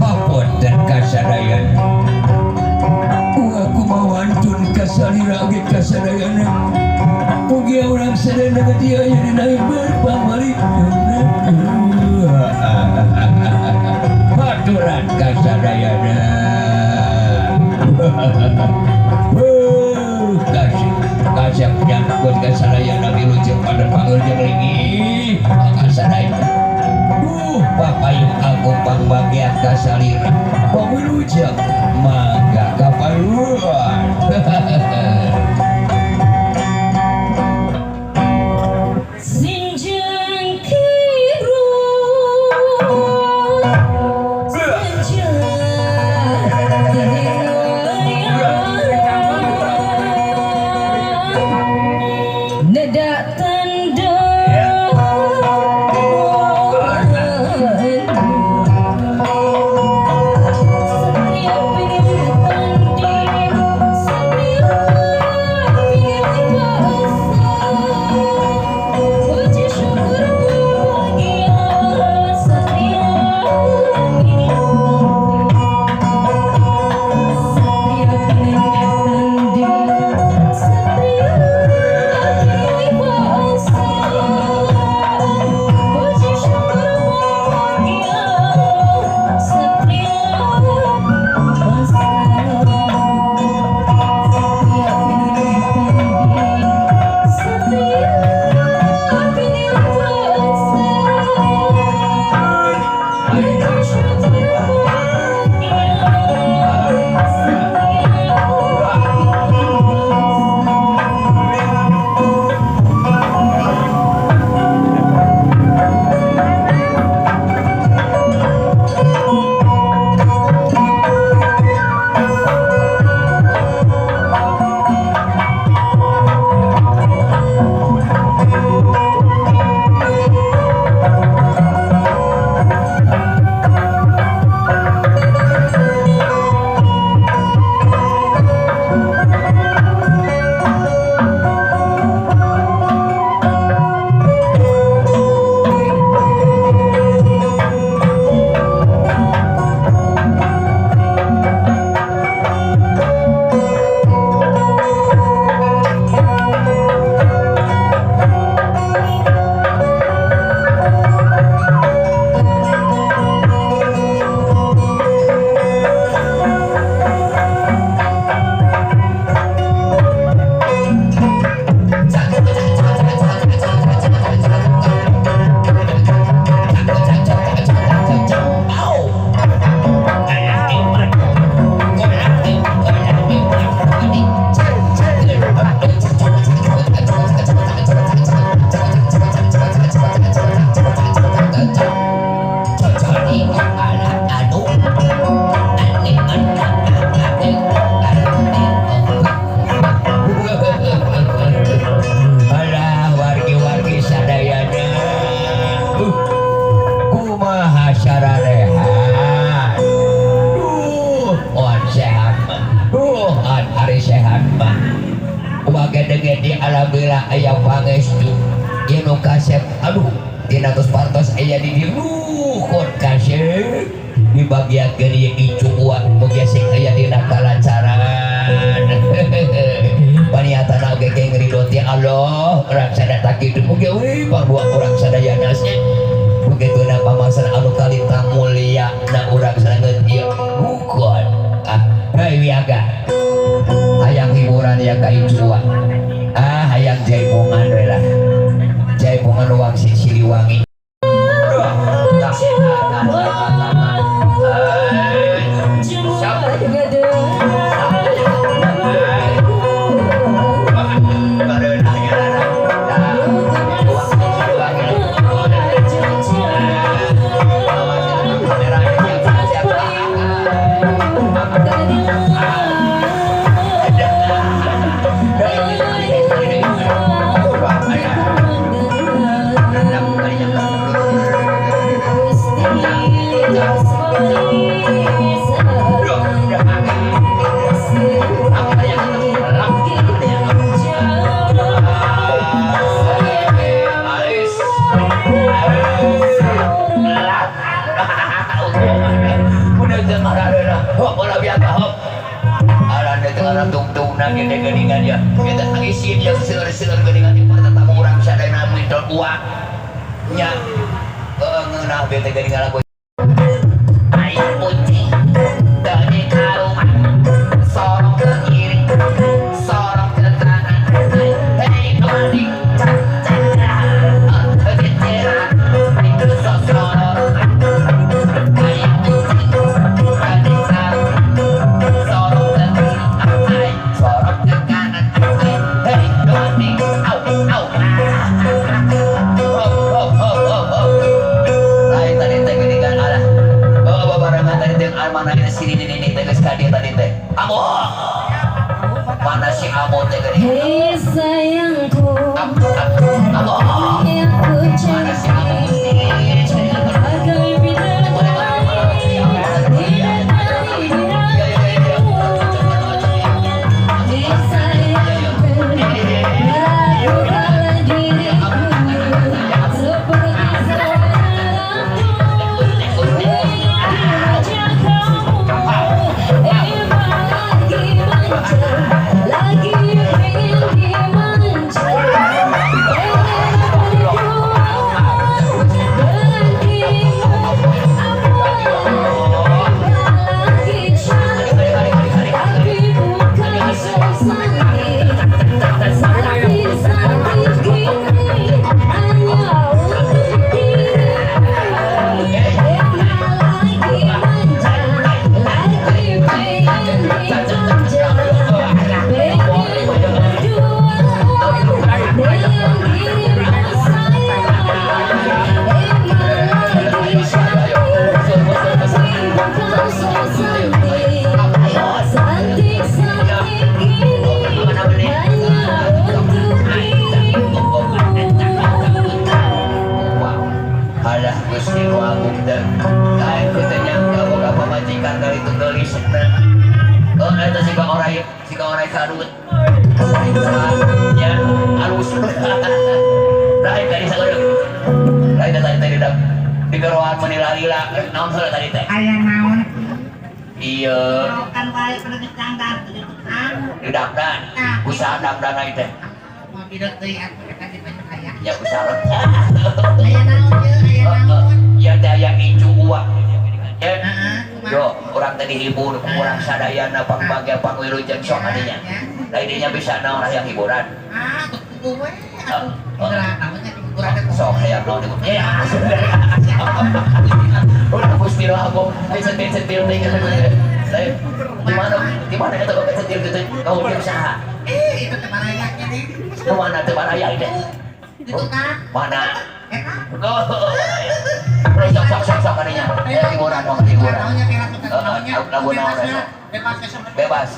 Papot dan kasadayan aku mau antun kasalira ge kasadayan mugi orang sadana dia jadi naik berpamali haturan kasadayana kasih nyangkut kasadayana wilujeng pada panggil jenglingi kasadayana papayung agung pangbagian kasalira pamilujeng mangga kapaluan sinjang kiru sinjang nedak tanda alhamdulillah aya pangestu inu kasep aduh tina tos partos aya di diluhur kasep di bagian geuning icu uang mugia sing aya dina kalancaran paniatan oge ge ngridot ya Allah urang sadaya kitu mugia we pangbuang urang sadaya nasnya begitu na pamasan anu kalita mulia na urang sadaya ieu bukan hei wiaga hayang hiburan ya ka icu uang hayang jaipongan we lah jaipongan uang si Siliwangi lagi teh geuningan ya. Kita ngisi dia seueur-seueur geuningan ieu tetap urang sadayana mitol uang. Nya ngeunah bete geuningan lagu. Ai putih dari karungan sorong ke kiri sorong ke kanan. Hei kembali mana si Amo teh geuning. Hei sayangku, Amo aku mana si Amo bagai bidadari Hei sayangku, lakukanlah diriku seperti saudaraku. Wajah kamu lagi pengen dimanja, kadut ya halus lain tadi saudara lain tadi di geroan menilai naon heula tadi teh aya naon iya kan wae pada dicangdan di dapdan usaha dapdan aja teh mau bidot deui atuh eta di banyak aya ya usaha aya naon ye aya naon ya teh aya icu uang ya heeh yo orang tadi hibur kurang sadayana pangbagia pangwilujeng sok adinya lainnya bisa naon yang hiburan kudu we atuh gerak namanya hiburan eta sok hayang naon ya udah pasti lo aku sentil teh gimana itu kok sentil gitu kau dia usaha itu teh marayaknya nih kemana teh maraya ini itu kan mana eta sok adinya hiburan dong hiburan naonnya kira tuh naonnya lagu naon bebas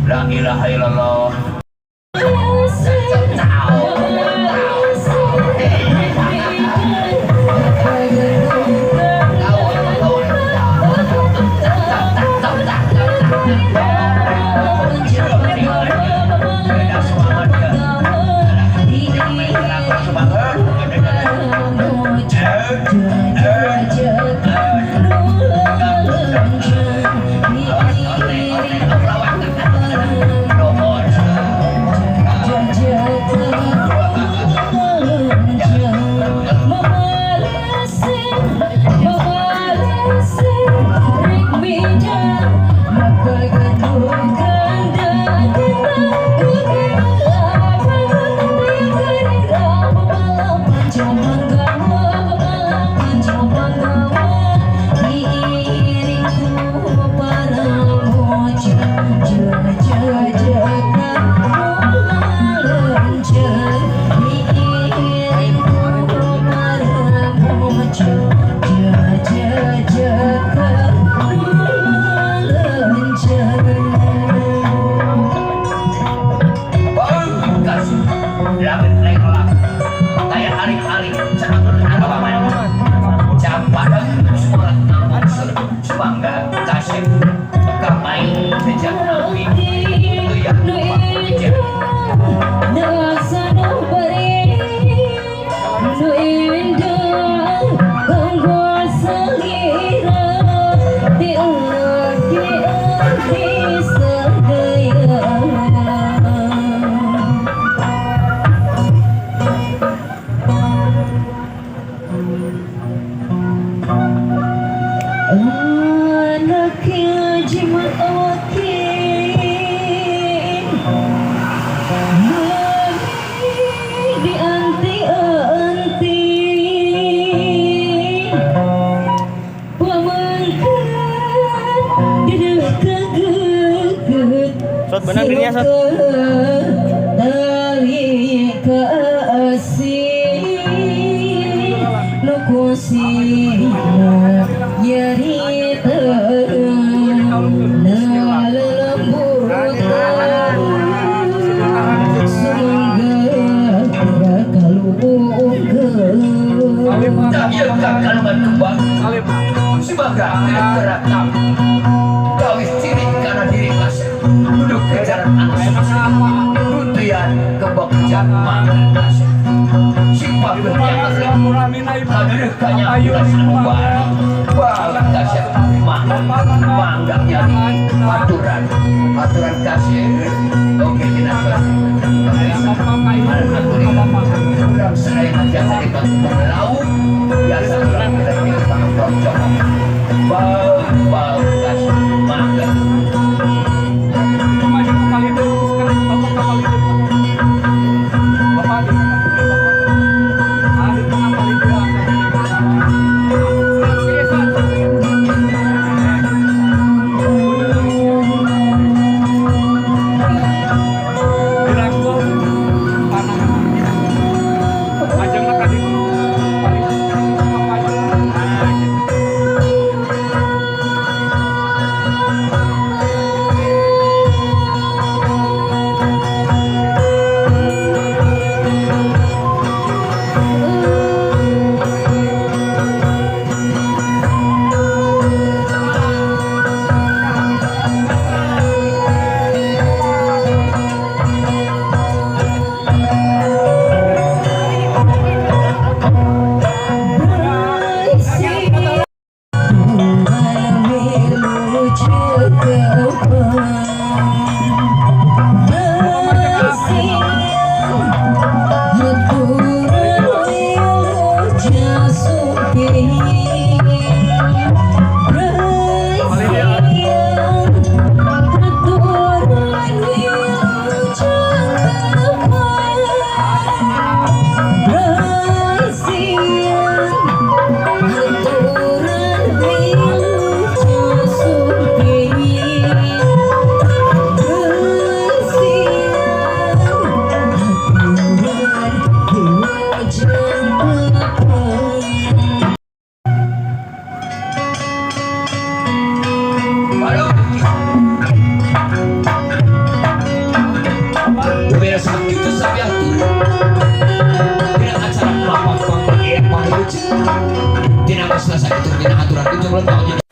La ilaha illallah. jimat awakin dianti-anti pamangkat dedeh kaget Sot bener dirinya Sot. tali kasih nu kusina yari na lelembut sehingga kalungkeun Tak iya kalimat kembang sebagai gerak-gerak kawis ciri karena diri kasih duduk kejaran anak runtian kebak jaman kasih sifat bertiang hadir kanya bulan balang kasih mangga jadi aturan kasih oke tidak kurang saya biasa dibantu melaut biasa kurang kita tangkap bau kasih mangga Tidak selesai itu, tidak aturan itu belum tahu.